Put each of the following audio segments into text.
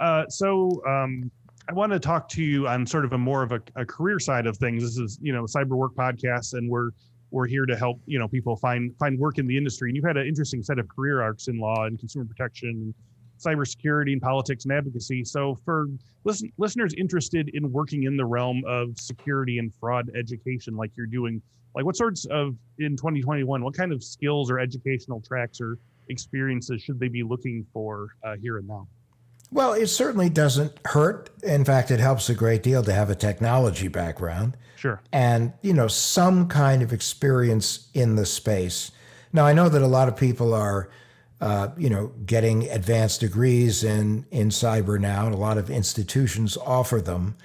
I want to talk to you on sort of a more of a career side of things. This is, Cyber Work Podcast, and we're here to help, people find work in the industry. And you've had an interesting set of career arcs in law and consumer protection, cybersecurity, and politics and advocacy. So for listeners interested in working in the realm of security and fraud education, like you're doing, like what sorts of, in 2021, what kind of skills or educational tracks or experiences should they be looking for here and now? Well, it certainly doesn't hurt. In fact, it helps a great deal to have a technology background. Sure. And, some kind of experience in the space. Now, I know that a lot of people are, getting advanced degrees in cyber now, and a lot of institutions offer them.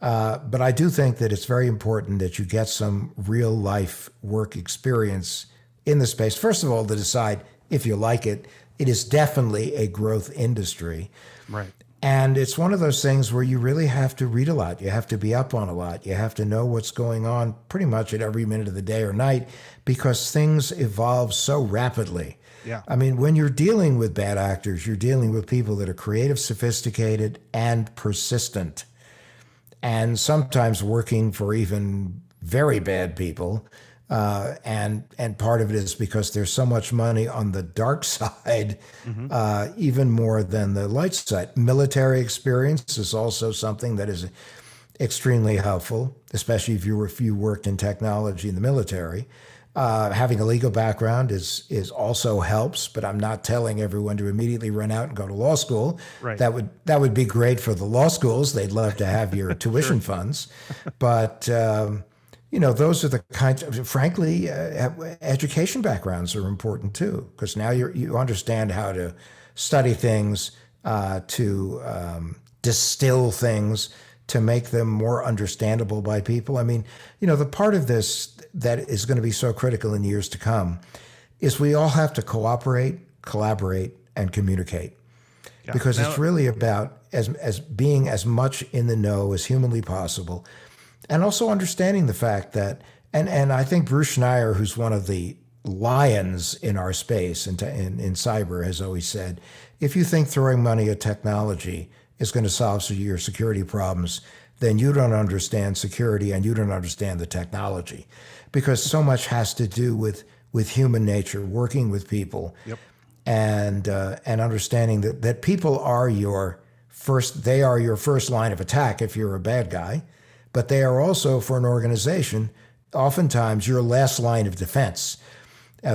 But I do think that it's very important that you get some real life work experience in the space. First of all, to decide if you like it. It is definitely a growth industry. Right. And it's one of those things where you really have to read a lot. You have to be up on a lot. You have to know what's going on pretty much at every minute of the day or night, because things evolve so rapidly. Yeah. I mean, when you're dealing with bad actors, you're dealing with people that are creative, sophisticated, and persistent, and sometimes working for even very bad people. And part of it is because there's so much money on the dark side, even more than the light side. Military experience is also something that is extremely helpful, especially if you worked in technology in the military. Having a legal background is also helps, but I'm not telling everyone to immediately run out and go to law school. Right. That would be great for the law schools. They'd love to have your tuition funds, but those are the kinds of, frankly, education backgrounds are important too, because now you understand how to study things, to distill things, to make them more understandable by people. I mean, the part of this that is going to be so critical in years to come is we all have to cooperate, collaborate, and communicate. Yeah. Because it's really about as being as much in the know as humanly possible. And also understanding the fact that, and I think Bruce Schneier, who's one of the lions in our space in cyber, has always said, if you think throwing money at technology is going to solve your security problems, then you don't understand security and you don't understand the technology. Because so much has to do with human nature, working with people, yep. and understanding that people are your first line of attack if you're a bad guy. But they are also, for an organization, oftentimes your last line of defense.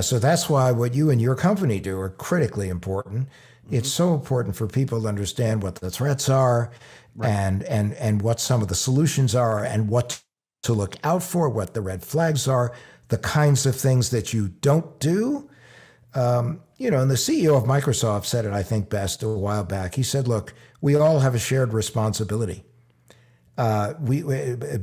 So that's why what you and your company do are critically important. It's so important for people to understand what the threats are, right, and what some of the solutions are, and what to look out for, what the red flags are, the kinds of things that you don't do. And the CEO of Microsoft said it, I think, best a while back. He said, look, we all have a shared responsibility. We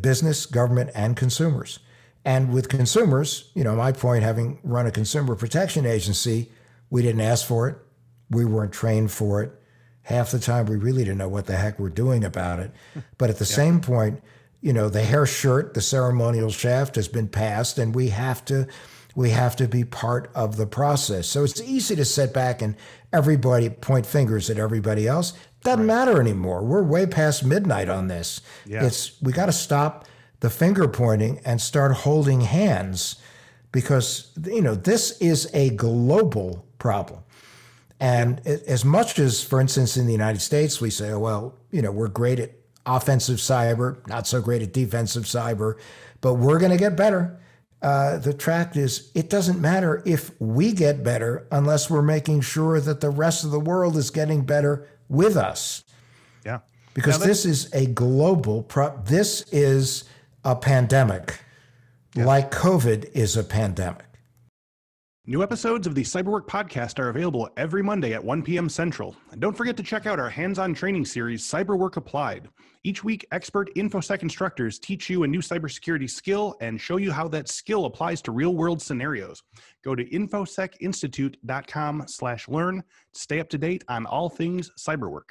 business, government, and consumers. And with consumers, my point, having run a consumer protection agency, we didn't ask for it. We weren't trained for it. Half the time, we really didn't know what the heck we're doing about it. But at the same point, the hair shirt, the ceremonial shaft has been passed, and we have to be part of the process. So it's easy to sit back and everybody point fingers at everybody else. Doesn't matter anymore. We're way past midnight on this. Yeah. We got to stop the finger pointing and start holding hands, because this is a global problem. And as much as, for instance, in the United States, we say, oh, well, we're great at offensive cyber, not so great at defensive cyber, but we're going to get better. The fact is, it doesn't matter if we get better unless we're making sure that the rest of the world is getting better with us. Yeah. Because this is a global this is a pandemic, like COVID is a pandemic. New episodes of the CyberWork podcast are available every Monday at 1 p.m. Central. And don't forget to check out our hands-on training series, CyberWork Applied. Each week, expert Infosec instructors teach you a new cybersecurity skill and show you how that skill applies to real-world scenarios. Go to infosecinstitute.com/learn to stay up to date on all things cyberwork.